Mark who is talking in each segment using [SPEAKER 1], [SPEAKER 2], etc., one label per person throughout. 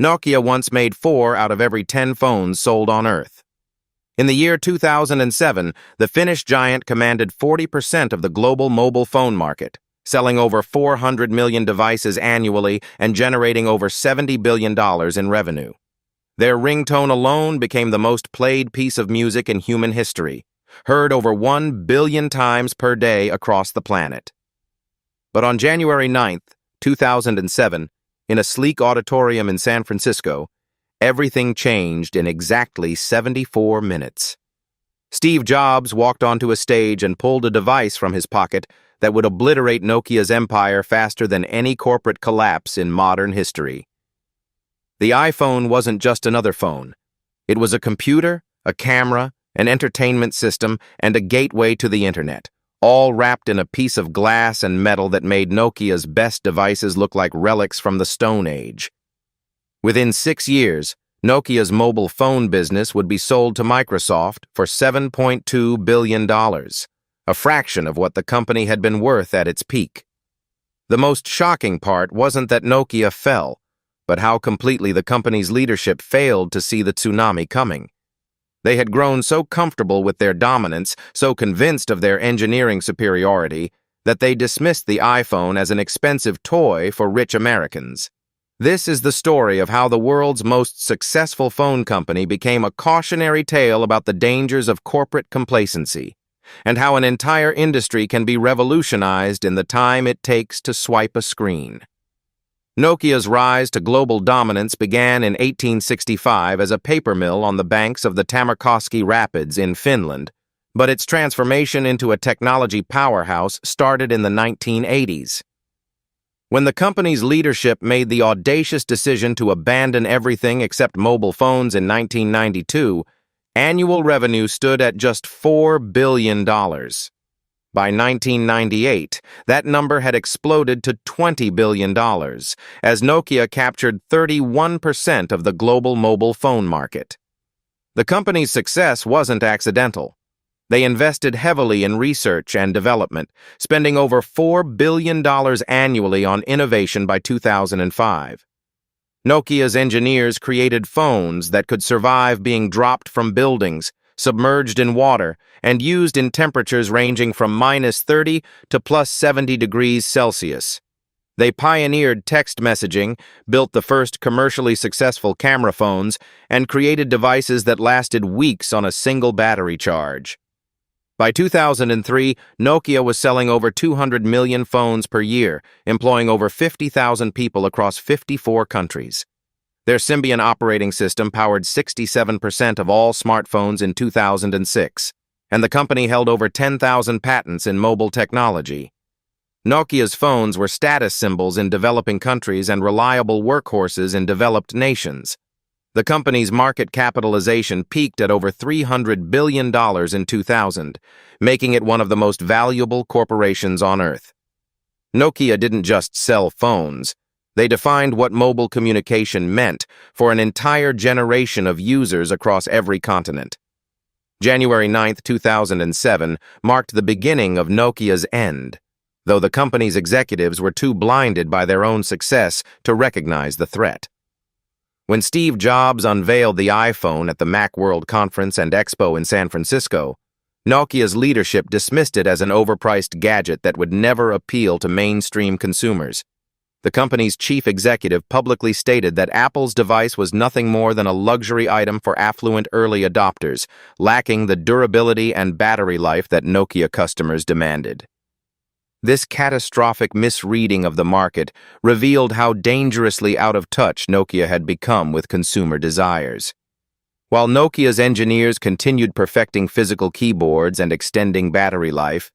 [SPEAKER 1] Nokia once made 4 out of every 10 phones sold on Earth. In the year 2007, the Finnish giant commanded 40% of the global mobile phone market, selling over 400 million devices annually and generating over $70 billion in revenue. Their ringtone alone became the most played piece of music in human history, heard over 1 billion times per day across the planet. But on January 9th, 2007, in a sleek auditorium in San Francisco, everything changed in exactly 74 minutes. Steve Jobs walked onto a stage and pulled a device from his pocket that would obliterate Nokia's empire faster than any corporate collapse in modern history. The iPhone wasn't just another phone. It was a computer, a camera, an entertainment system, and a gateway to the internet, all wrapped in a piece of glass and metal that made Nokia's best devices look like relics from the Stone Age. Within 6 years, Nokia's mobile phone business would be sold to Microsoft for $7.2 billion, a fraction of what the company had been worth at its peak. The most shocking part wasn't that Nokia fell, but how completely the company's leadership failed to see the tsunami coming. They had grown so comfortable with their dominance, so convinced of their engineering superiority, that they dismissed the iPhone as an expensive toy for rich Americans. This is the story of how the world's most successful phone company became a cautionary tale about the dangers of corporate complacency, and how an entire industry can be revolutionized in the time it takes to swipe a screen. Nokia's rise to global dominance began in 1865 as a paper mill on the banks of the Tamerkoski Rapids in Finland, but its transformation into a technology powerhouse started in the 1980s. When the company's leadership made the audacious decision to abandon everything except mobile phones in 1992, annual revenue stood at just $4 billion. By 1998, that number had exploded to $20 billion, as Nokia captured 31% of the global mobile phone market. The company's success wasn't accidental. They invested heavily in research and development, spending over $4 billion annually on innovation by 2005. Nokia's engineers created phones that could survive being dropped from buildings, submerged in water, and used in temperatures ranging from -30 to +70 degrees Celsius. They pioneered text messaging, built the first commercially successful camera phones, and created devices that lasted weeks on a single battery charge. By 2003, Nokia was selling over 200 million phones per year, employing over 50,000 people across 54 countries. Their Symbian operating system powered 67% of all smartphones in 2006, and the company held over 10,000 patents in mobile technology. Nokia's phones were status symbols in developing countries and reliable workhorses in developed nations. The company's market capitalization peaked at over $300 billion in 2000, making it one of the most valuable corporations on Earth. Nokia didn't just sell phones. They defined what mobile communication meant for an entire generation of users across every continent. January 9, 2007, marked the beginning of Nokia's end, though the company's executives were too blinded by their own success to recognize the threat. When Steve Jobs unveiled the iPhone at the Macworld Conference and Expo in San Francisco, Nokia's leadership dismissed it as an overpriced gadget that would never appeal to mainstream consumers. The company's chief executive publicly stated that Apple's device was nothing more than a luxury item for affluent early adopters, lacking the durability and battery life that Nokia customers demanded. This catastrophic misreading of the market revealed how dangerously out of touch Nokia had become with consumer desires. While Nokia's engineers continued perfecting physical keyboards and extending battery life,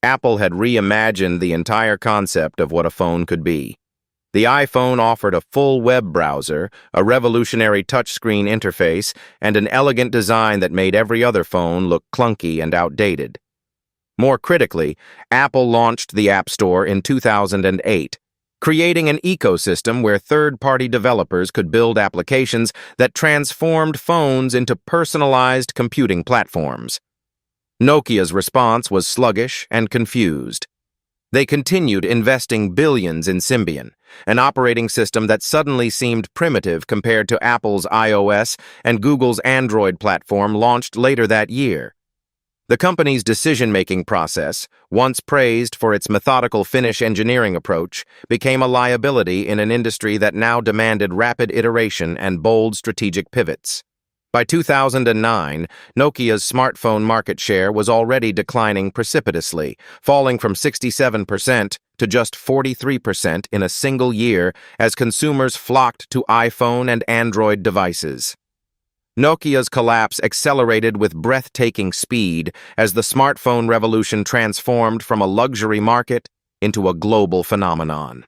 [SPEAKER 1] Apple had reimagined the entire concept of what a phone could be. The iPhone offered a full web browser, a revolutionary touchscreen interface, and an elegant design that made every other phone look clunky and outdated. More critically, Apple launched the App Store in 2008, creating an ecosystem where third-party developers could build applications that transformed phones into personalized computing platforms. Nokia's response was sluggish and confused. They continued investing billions in Symbian, an operating system that suddenly seemed primitive compared to Apple's iOS and Google's Android platform launched later that year. The company's decision-making process, once praised for its methodical finish engineering approach, became a liability in an industry that now demanded rapid iteration and bold strategic pivots. By 2009, Nokia's smartphone market share was already declining precipitously, falling from 67% to just 43% in a single year as consumers flocked to iPhone and Android devices. Nokia's collapse accelerated with breathtaking speed as the smartphone revolution transformed from a luxury market into a global phenomenon.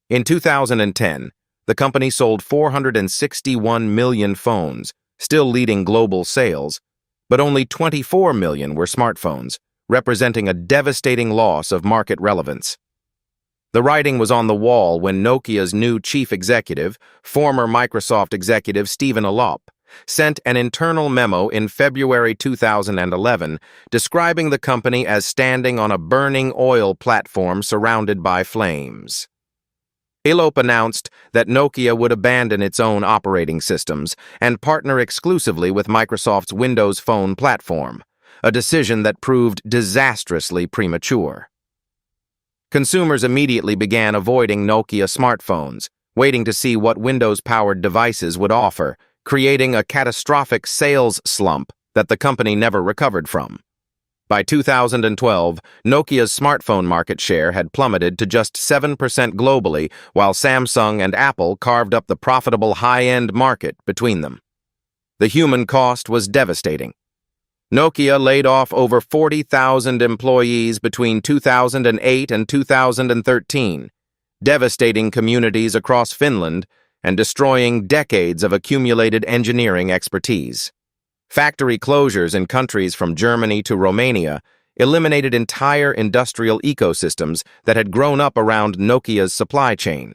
[SPEAKER 1] In 2010, the company sold 461 million phones, still leading global sales, but only 24 million were smartphones, representing a devastating loss of market relevance. The writing was on the wall when Nokia's new chief executive, former Microsoft executive Stephen Elop, sent an internal memo in February 2011 describing the company as standing on a burning oil platform surrounded by flames. Elop announced that Nokia would abandon its own operating systems and partner exclusively with Microsoft's Windows Phone platform, a decision that proved disastrously premature. Consumers immediately began avoiding Nokia smartphones, waiting to see what Windows-powered devices would offer, creating a catastrophic sales slump that the company never recovered from. By 2012, Nokia's smartphone market share had plummeted to just 7% globally, while Samsung and Apple carved up the profitable high-end market between them. The human cost was devastating. Nokia laid off over 40,000 employees between 2008 and 2013, devastating communities across Finland and destroying decades of accumulated engineering expertise. Factory closures in countries from Germany to Romania eliminated entire industrial ecosystems that had grown up around Nokia's supply chain.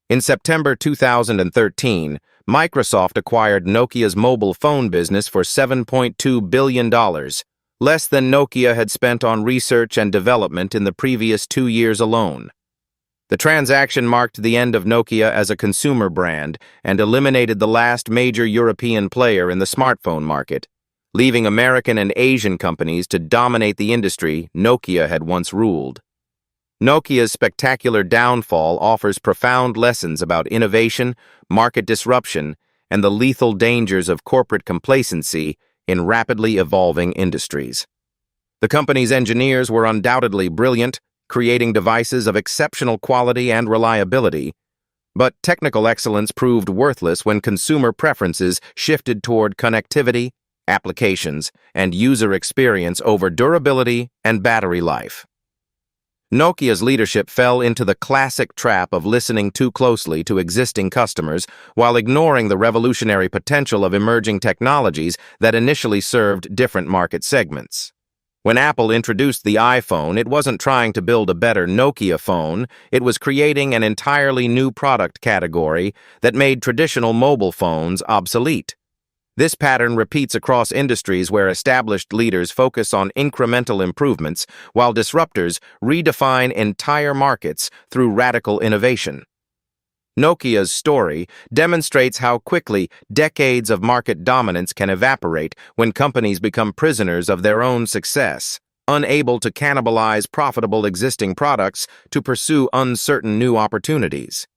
[SPEAKER 1] In September 2013, Microsoft acquired Nokia's mobile phone business for $7.2 billion, less than Nokia had spent on research and development in the previous 2 years alone. The transaction marked the end of Nokia as a consumer brand and eliminated the last major European player in the smartphone market, leaving American and Asian companies to dominate the industry Nokia had once ruled. Nokia's spectacular downfall offers profound lessons about innovation, market disruption, and the lethal dangers of corporate complacency in rapidly evolving industries. The company's engineers were undoubtedly brilliant, creating devices of exceptional quality and reliability, but technical excellence proved worthless when consumer preferences shifted toward connectivity, applications, and user experience over durability and battery life. Nokia's leadership fell into the classic trap of listening too closely to existing customers while ignoring the revolutionary potential of emerging technologies that initially served different market segments. When Apple introduced the iPhone, it wasn't trying to build a better Nokia phone, it was creating an entirely new product category that made traditional mobile phones obsolete. This pattern repeats across industries where established leaders focus on incremental improvements, while disruptors redefine entire markets through radical innovation. Nokia's story demonstrates how quickly decades of market dominance can evaporate when companies become prisoners of their own success, unable to cannibalize profitable existing products to pursue uncertain new opportunities.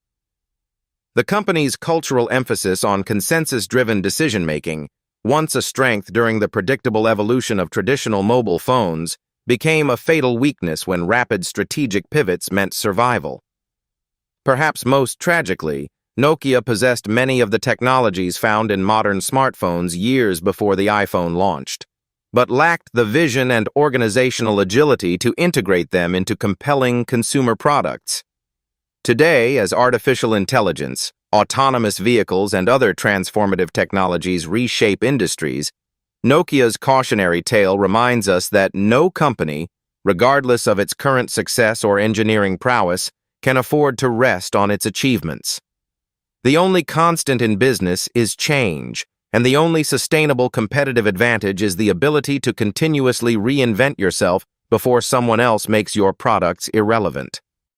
[SPEAKER 1] The company's cultural emphasis on consensus-driven decision-making, once a strength during the predictable evolution of traditional mobile phones, became a fatal weakness when rapid strategic pivots meant survival. Perhaps most tragically, Nokia possessed many of the technologies found in modern smartphones years before the iPhone launched, but lacked the vision and organizational agility to integrate them into compelling consumer products. Today, as artificial intelligence, autonomous vehicles, and other transformative technologies reshape industries, Nokia's cautionary tale reminds us that no company, regardless of its current success or engineering prowess, can afford to rest on its achievements. The only constant in business is change, and the only sustainable competitive advantage is the ability to continuously reinvent yourself before someone else makes your products irrelevant.